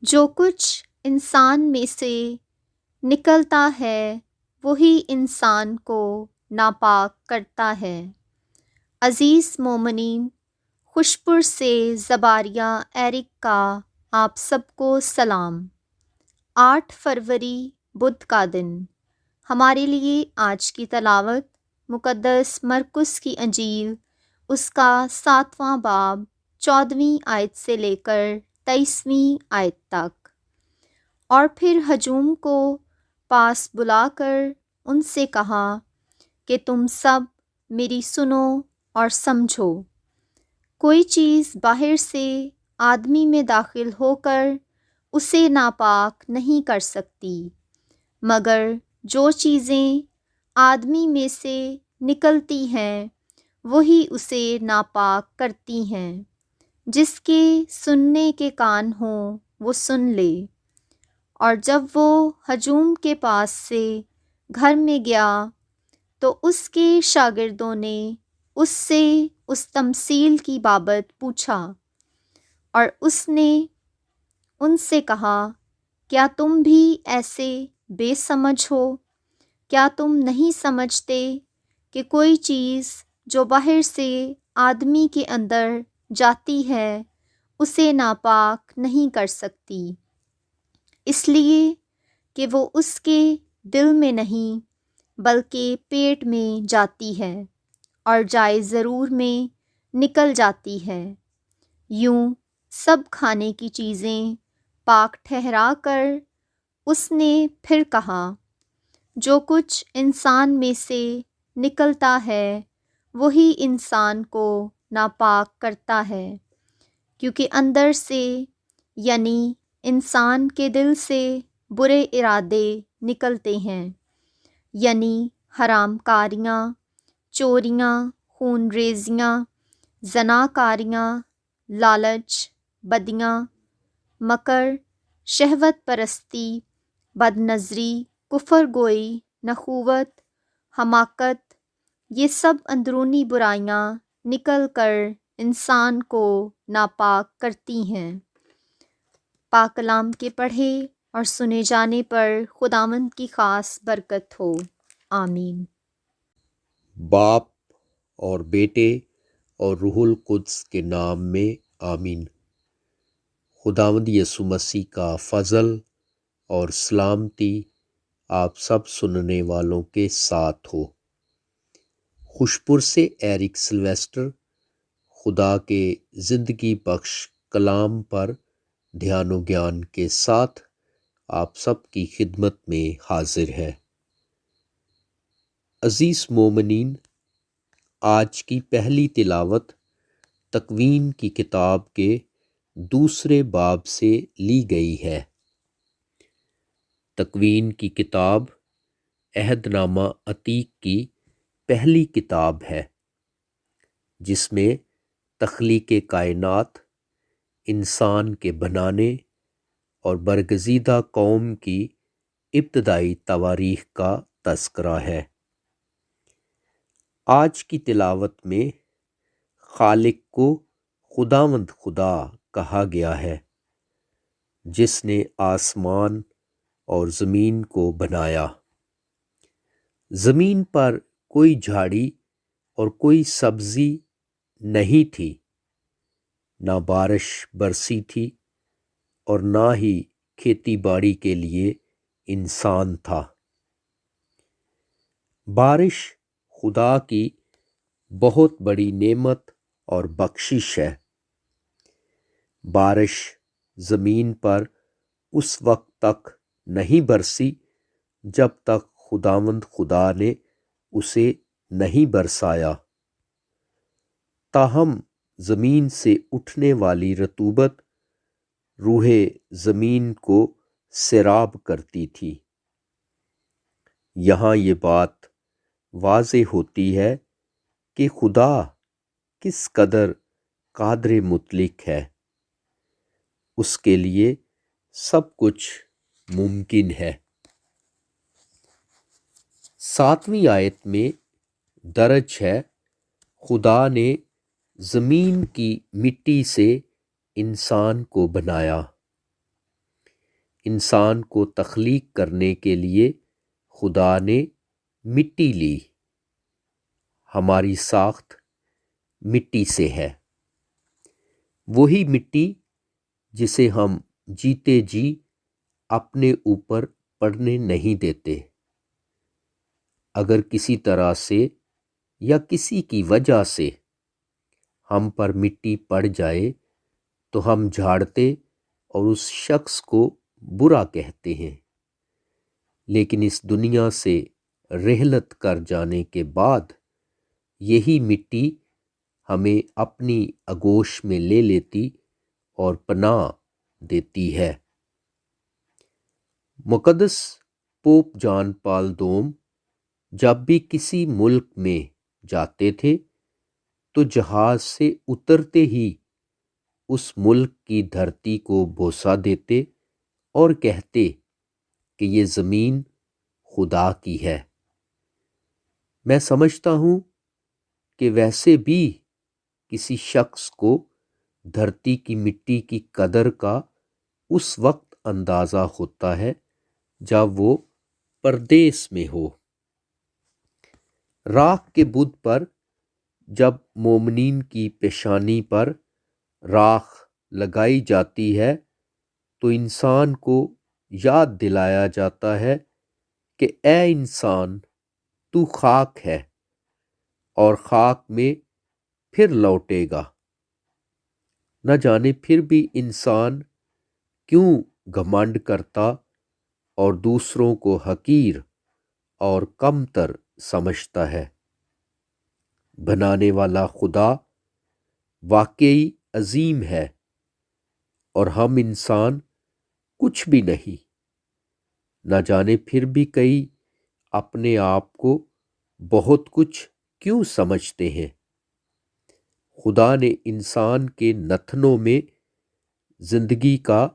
جو کچھ انسان میں سے نکلتا ہے وہی انسان کو ناپاک کرتا ہے۔ عزیز مومنین، خوشپور سے زباریہ ایرک کا آپ سب کو سلام۔ 8 فروری بدھ کا دن ہمارے لیے آج کی تلاوت مقدس مرکس کی انجیل اس کا 7واں باب 14ویں آیت سے لے کر 23ویں آیت تک۔ اور پھر ہجوم کو پاس بلا کر ان سے کہا کہ تم سب میری سنو اور سمجھو۔ کوئی چیز باہر سے آدمی میں داخل ہو کر اسے ناپاک نہیں کر سکتی، مگر جو چیزیں آدمی میں سے نکلتی ہیں وہی اسے ناپاک کرتی ہیں۔ جس کے سننے کے کان ہوں وہ سن لے۔ اور جب وہ ہجوم کے پاس سے گھر میں گیا تو اس کے شاگردوں نے اس سے اس تمثیل کی بابت پوچھا، اور اس نے ان سے کہا، کیا تم بھی ایسے بے سمجھ ہو؟ کیا تم نہیں سمجھتے کہ کوئی چیز جو باہر سے آدمی کے اندر جاتی ہے اسے ناپاک نہیں کر سکتی، اس لیے کہ وہ اس کے دل میں نہیں بلکہ پیٹ میں جاتی ہے اور جائے ضرور میں نکل جاتی ہے۔ یوں سب کھانے کی چیزیں پاک ٹھہرا کر اس نے پھر کہا، جو کچھ انسان میں سے نکلتا ہے وہی انسان کو ناپاک کرتا ہے، کیونکہ اندر سے یعنی انسان کے دل سے برے ارادے نکلتے ہیں، یعنی حرام کاریاں، چوریاں، خون ریزیاں، زناکاریاں، لالچ، بدیاں، مکر، شہوت پرستی، بد نظری، کفر گوئی، نخوت، حماقت، یہ سب اندرونی برائیاں نکل کر انسان کو ناپاک کرتی ہیں۔ پاک کلام کے پڑھے اور سنے جانے پر خداوند کی خاص برکت ہو، آمین۔ باپ اور بیٹے اور روح القدس کے نام میں آمین۔ خداوند یسوع مسیح کا فضل اور سلامتی آپ سب سننے والوں کے ساتھ ہو۔ خوشپور سے ایرک سلویسٹر خدا کے زندگی بخش کلام پر دھیان و گیان کے ساتھ آپ سب کی خدمت میں حاضر ہے۔ عزیز مومنین، آج کی پہلی تلاوت تکوین کی کتاب کے 2 باب سے لی گئی ہے۔ تکوین کی کتاب عہد نامہ عتیق کی پہلی کتاب ہے، جس میں تخلیق کائنات، انسان کے بنانے اور برگزیدہ قوم کی ابتدائی تواریخ کا تذکرہ ہے۔ آج کی تلاوت میں خالق کو خداوند خدا کہا گیا ہے، جس نے آسمان اور زمین کو بنایا۔ زمین پر کوئی جھاڑی اور کوئی سبزی نہیں تھی، نہ بارش برسی تھی اور نہ ہی کھیتی باڑی کے لیے انسان تھا۔ بارش خدا کی بہت بڑی نعمت اور بخشش ہے۔ بارش زمین پر اس وقت تک نہیں برسی جب تک خداوند خدا نے اسے نہیں برسایا، تاہم زمین سے اٹھنے والی رطوبت روح زمین کو سیراب کرتی تھی۔ یہاں یہ بات واضح ہوتی ہے کہ خدا کس قدر قادر مطلق ہے، اس کے لیے سب کچھ ممکن ہے۔ 7ویں آیت میں درج ہے، خدا نے زمین کی مٹی سے انسان کو بنایا۔ انسان کو تخلیق کرنے کے لیے خدا نے مٹی لی۔ ہماری ساخت مٹی سے ہے، وہی مٹی جسے ہم جیتے جی اپنے اوپر پڑنے نہیں دیتے۔ اگر کسی طرح سے یا کسی کی وجہ سے ہم پر مٹی پڑ جائے تو ہم جھاڑتے اور اس شخص کو برا کہتے ہیں، لیکن اس دنیا سے رحلت کر جانے کے بعد یہی مٹی ہمیں اپنی آغوش میں لے لیتی اور پناہ دیتی ہے۔ مقدس پوپ جان پال دوم جب بھی کسی ملک میں جاتے تھے تو جہاز سے اترتے ہی اس ملک کی دھرتی کو بوسہ دیتے اور کہتے کہ یہ زمین خدا کی ہے۔ میں سمجھتا ہوں کہ ویسے بھی کسی شخص کو دھرتی کی مٹی کی قدر کا اس وقت اندازہ ہوتا ہے جب وہ پردیس میں ہو۔ راکھ کے بت پر جب مومنین کی پیشانی پر راکھ لگائی جاتی ہے تو انسان کو یاد دلایا جاتا ہے کہ اے انسان، تو خاک ہے اور خاک میں پھر لوٹے گا۔ نہ جانے پھر بھی انسان کیوں گھمنڈ کرتا اور دوسروں کو حقیر اور کمتر سمجھتا ہے۔ بنانے والا خدا واقعی عظیم ہے اور ہم انسان کچھ بھی نہیں۔ نہ جانے پھر بھی کئی اپنے آپ کو بہت کچھ کیوں سمجھتے ہیں۔ خدا نے انسان کے نتنوں میں زندگی کا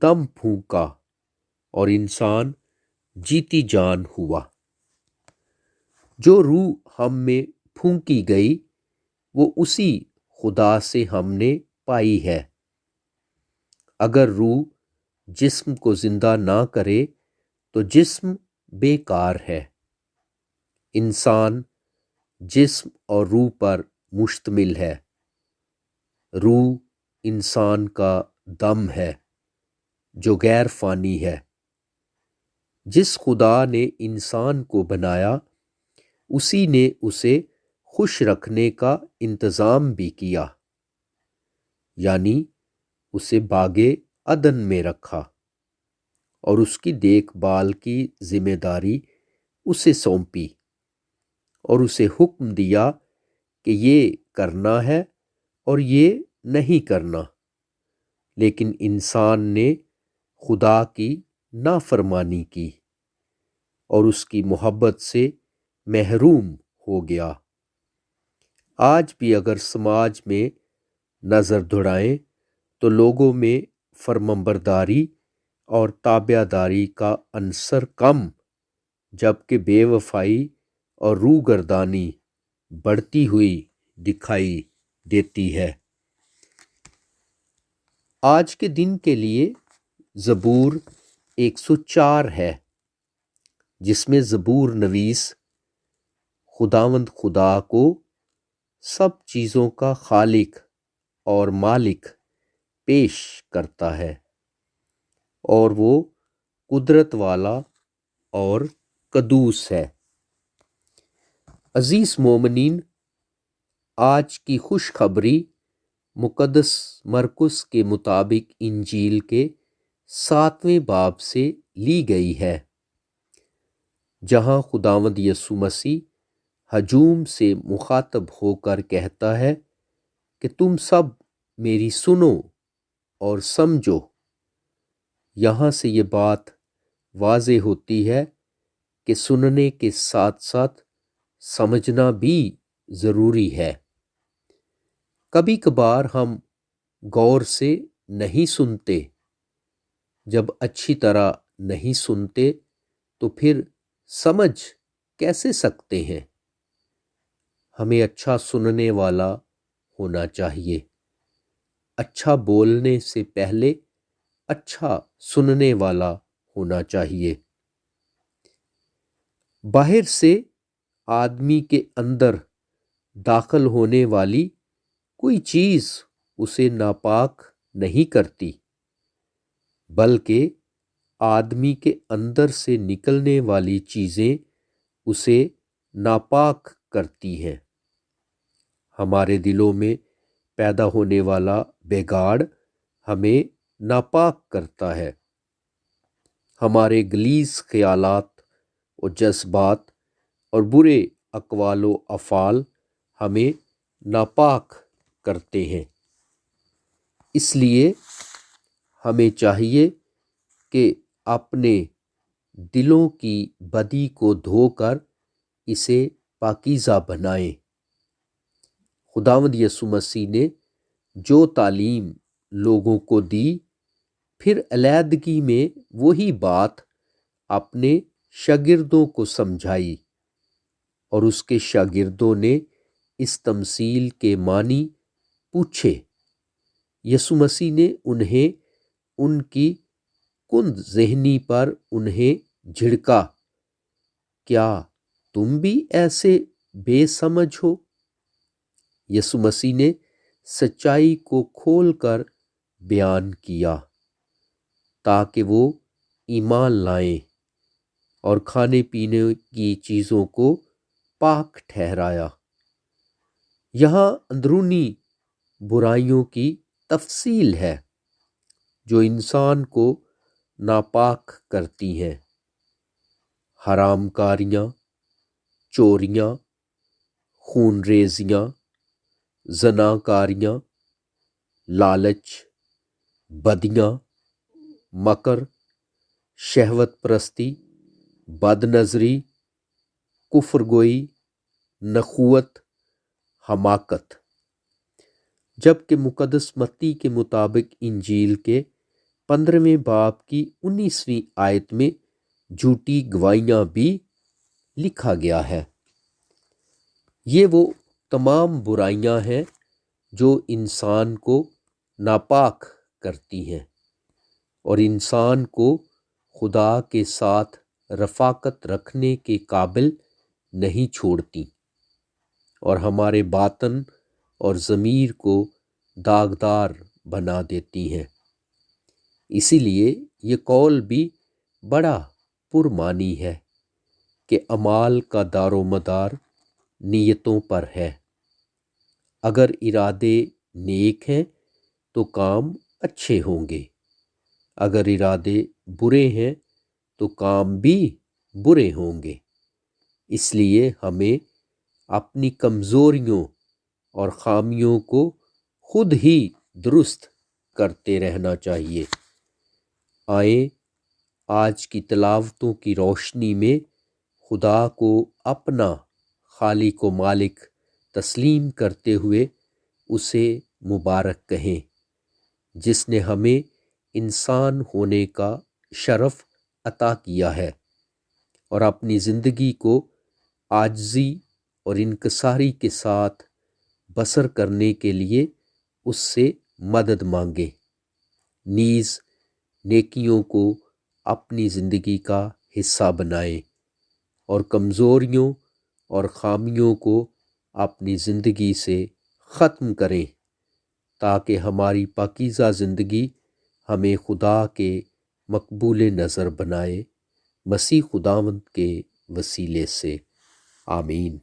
دم پھونکا اور انسان جیتی جان ہوا۔ جو روح ہم میں پھونکی گئی وہ اسی خدا سے ہم نے پائی ہے۔ اگر روح جسم کو زندہ نہ کرے تو جسم بیکار ہے۔ انسان جسم اور روح پر مشتمل ہے۔ روح انسان کا دم ہے جو غیر فانی ہے۔ جس خدا نے انسان کو بنایا اسی نے اسے خوش رکھنے کا انتظام بھی کیا، یعنی اسے باغ عدن میں رکھا اور اس کی دیکھ بھال کی ذمہ داری اسے سونپی اور اسے حکم دیا کہ یہ کرنا ہے اور یہ نہیں کرنا، لیکن انسان نے خدا کی نافرمانی کی اور اس کی محبت سے محروم ہو گیا۔ آج بھی اگر سماج میں نظر دوڑائیں تو لوگوں میں فرمانبرداری اور تابع داری کا عنصر کم، جبکہ بے وفائی اور روگردانی بڑھتی ہوئی دکھائی دیتی ہے۔ آج کے دن کے لیے زبور 104 ہے، جس میں زبور نویس خداوند خدا کو سب چیزوں کا خالق اور مالک پیش کرتا ہے اور وہ قدرت والا اور قدوس ہے۔ عزیز مومنین، آج کی خوشخبری مقدس مرکس کے مطابق انجیل کے 7ویں باب سے لی گئی ہے، جہاں خداوند یسوع مسیح ہجوم سے مخاطب ہو کر کہتا ہے کہ تم سب میری سنو اور سمجھو۔ یہاں سے یہ بات واضح ہوتی ہے کہ سننے کے ساتھ ساتھ سمجھنا بھی ضروری ہے۔ کبھی کبھار ہم غور سے نہیں سنتے۔ جب اچھی طرح نہیں سنتے تو پھر سمجھ کیسے سکتے ہیں؟ ہمیں اچھا سننے والا ہونا چاہیے۔ اچھا بولنے سے پہلے اچھا سننے والا ہونا چاہیے۔ باہر سے آدمی کے اندر داخل ہونے والی کوئی چیز اسے ناپاک نہیں کرتی، بلکہ آدمی کے اندر سے نکلنے والی چیزیں اسے ناپاک کرتی ہیں۔ ہمارے دلوں میں پیدا ہونے والا بگاڑ ہمیں ناپاک کرتا ہے۔ ہمارے غلیظ خیالات اور جذبات اور برے اقوال و افعال ہمیں ناپاک کرتے ہیں۔ اس لیے ہمیں چاہیے کہ اپنے دلوں کی بدی کو دھو کر اسے پاکیزہ بنائیں۔ خداوند یسوع مسیح نے جو تعلیم لوگوں کو دی، پھر علیحدگی میں وہی بات اپنے شاگردوں کو سمجھائی، اور اس کے شاگردوں نے اس تمثیل کے معنی پوچھے۔ یسوع مسیح نے انہیں ان کی کند ذہنی پر جھڑکا، کیا تم بھی ایسے بے سمجھ ہو؟ یسوع مسیح نے سچائی کو کھول کر بیان کیا تاکہ وہ ایمان لائیں، اور کھانے پینے کی چیزوں کو پاک ٹھہرایا۔ یہاں اندرونی برائیوں کی تفصیل ہے جو انسان کو ناپاک کرتی ہیں۔ حرام کاریاں، چوریاں، خون ریزیاں، زناکاریاں، لالچ، بدیاں، مکر، شہوت پرستی، بد نظری، کفر گوئی، نخوت، حماقت۔ جبکہ مقدس متی کے مطابق انجیل کے 15ویں باب کی 19ویں آیت میں جھوٹی گواہیاں بھی لکھا گیا ہے۔ یہ وہ تمام برائیاں ہیں جو انسان کو ناپاک کرتی ہیں اور انسان کو خدا کے ساتھ رفاقت رکھنے کے قابل نہیں چھوڑتی، اور ہمارے باطن اور ضمیر کو داغدار بنا دیتی ہیں۔ اسی لیے یہ قول بھی بڑا پرمعنی ہے کہ اعمال کا دار و مدار نیتوں پر ہے۔ اگر ارادے نیک ہیں تو کام اچھے ہوں گے، اگر ارادے برے ہیں تو کام بھی برے ہوں گے۔ اس لیے ہمیں اپنی کمزوریوں اور خامیوں کو خود ہی درست کرتے رہنا چاہیے۔ آئیں آج کی تلاوتوں کی روشنی میں خدا کو اپنا خالق و مالک تسلیم کرتے ہوئے اسے مبارک کہیں، جس نے ہمیں انسان ہونے کا شرف عطا کیا ہے، اور اپنی زندگی کو عاجزی اور انکساری کے ساتھ بسر کرنے کے لیے اس سے مدد مانگے، نیز نیکیوں کو اپنی زندگی کا حصہ بنائیں اور کمزوریوں اور خامیوں کو اپنی زندگی سے ختم کریں، تاکہ ہماری پاکیزہ زندگی ہمیں خدا کے مقبول نظر بنائے۔ مسیح خداوند کے وسیلے سے آمین۔